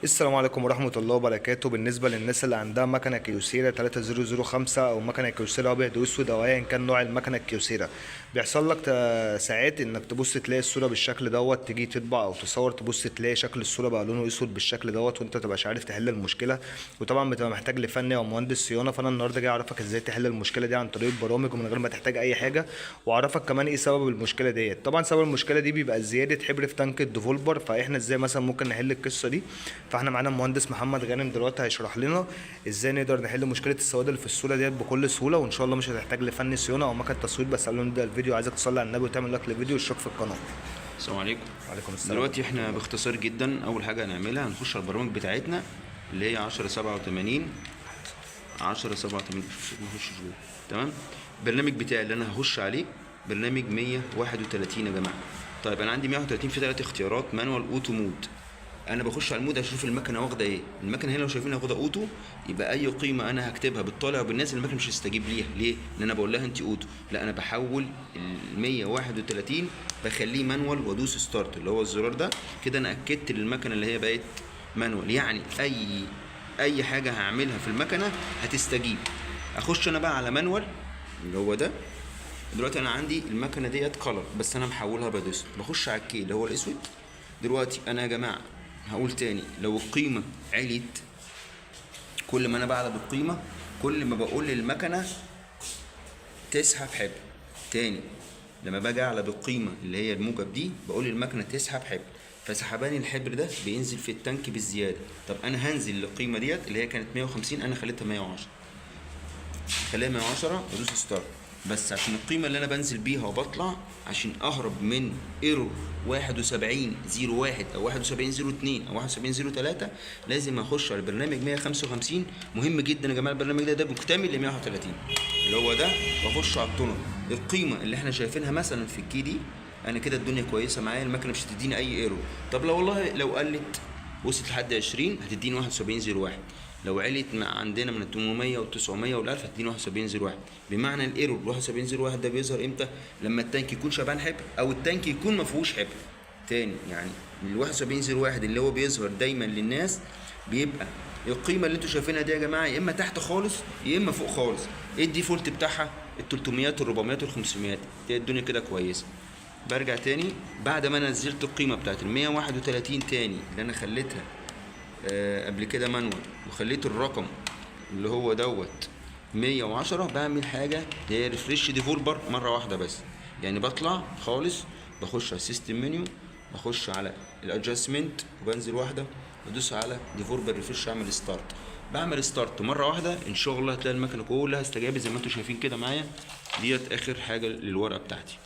السلام عليكم ورحمة الله وبركاته. بالنسبة للناس اللي عندها مكنة كيوسيرا 3005 أو مكنة كيوسيرا أبيض وأسود أو أيا كان نوع المكنة الكيوسيرا، بيحصل لك ساعات إنك تبص تلاقي الصورة بالشكل دوت، تيجي تطبع أو تصور تبص تلاقي شكل الصورة بقى لونه أسود بالشكل دوت وأنت متبقاش عارف تحل المشكلة، وطبعا بتبقى محتاج لفني أو مهندس صيانة. فأنا النهاردة جاي أعرفك إزاي تحل المشكلة دي عن طريق البرامج ومن غير ما تحتاج أي حاجة، وأعرفك كمان إيه سبب المشكلة ديت. طبعا سبب المشكلة دي بيبقى زيادة حبر في تانك الديفولبر، فإحنا إزاي مثلا ممكن نحل القصة دي؟ فإحنا معانا المهندس محمد غانم دلوقتي هيشرح لنا ازاي نقدر نحل مشكله السواد اللي في الصوره ديت بكل سهوله، وان شاء الله مش هتحتاج لفني صيانه او مكنه تصوير. بس قبل ما نبدا الفيديو عايزك تصلي على النبي وتعمل لايك للفيديو والاشتراك في القناه. السلام عليكم. وعليكم السلام. دلوقتي احنا باختصار جدا اول حاجه هنعملها هنخش على البرامج بتاعتنا اللي هي 1087 نخش جوه. تمام. البرنامج بتاعي اللي انا هخش عليه برنامج 131 يا جماعه. طيب انا عندي 131 في 3 اختيارات: مانوال، اوتو، مود. انا بخش على المود اشوف المكنه واخده ايه. المكنه هنا لو شايفينها واخده اوتو، يبقى اي قيمه انا هكتبها بالطالع وبالنازل المكنه مش هتستجيب ليها. ليه؟ لان انا بقول لها انت اوتو. لا، انا بحول ال 131 بخليه مانوال وادوس ستارت اللي هو الزرار ده. كده انا اكدت للمكنه اللي هي بقت مانوال، يعني اي حاجه هعملها في المكنه هتستجيب. اخش انا بقى على مانوال اللي هو ده. دلوقتي انا عندي المكنه ديت كلر بس انا محولها بادوس. بخش على الكي اللي هو الاسود. دلوقتي انا يا جماعه هقول تاني، لو القيمة عليت، كل ما انا بعلى بالقيمة كل ما بقول للمكنة تسحب حبر. تاني لما باجي اعلى بالقيمة اللي هي الموجب دي بقول للمكنة تسحب حبر، فسحباني الحبر ده بينزل في التانك بالزيادة. طب انا هنزل للقيمة ديت اللي هي كانت 150، انا خليتها 110، خليها 110 وادوس ستارت. بس عشان القيمه اللي انا بنزل بيها وبطلع، عشان اهرب من ايرور 7101 او 7102 او 7103، لازم اخش على البرنامج 155. مهم جدا يا جماعه البرنامج ده مكتمل ل 131 اللي هو ده، واخش على التونر. القيمه اللي احنا شايفينها مثلا في الكي دي، انا كده الدنيا كويسه معايا، المكنه مش هتديني اي ايرور. طب لو والله لو قلت وصلت لحد 20 هتديني 7101. لو علت عندنا من 800 و 900 وال 1000 هتديني 7101. بمعنى الايرور 7101 ده بيظهر امتى؟ لما التانك يكون شبعان حبر او التانك يكون ما فيهوش حبر. تاني يعني ال 7101 اللي هو بيظهر دايما للناس بيبقى القيمه اللي انتوا شايفينها دي يا جماعه يا اما تحت خالص يا اما فوق خالص. ايه الديفولت بتاعها؟ ال 300 وال 400 وال 500. دي الدنيا كده كويسه. برجع تاني بعد ما نزلت القيمه بتاعت ال 131 تاني اللي انا خليتها قبل كده مانوال، وخليت الرقم اللي هو دوت 110، بعمل حاجه هي ريفريش ديفولبر مره واحده بس. يعني بطلع خالص، بخش على السيستم منيو، بخش على الادجستمنت وبنزل واحده، بدوس على ديفولبر ريفريش، اعمل ستارت. بعمل ستارت مره واحده ان شاء الله هتلاقي المكنه كلها استجابت زي ما انتم شايفين كده معايا. ديت اخر حاجه للورقه بتاعتي.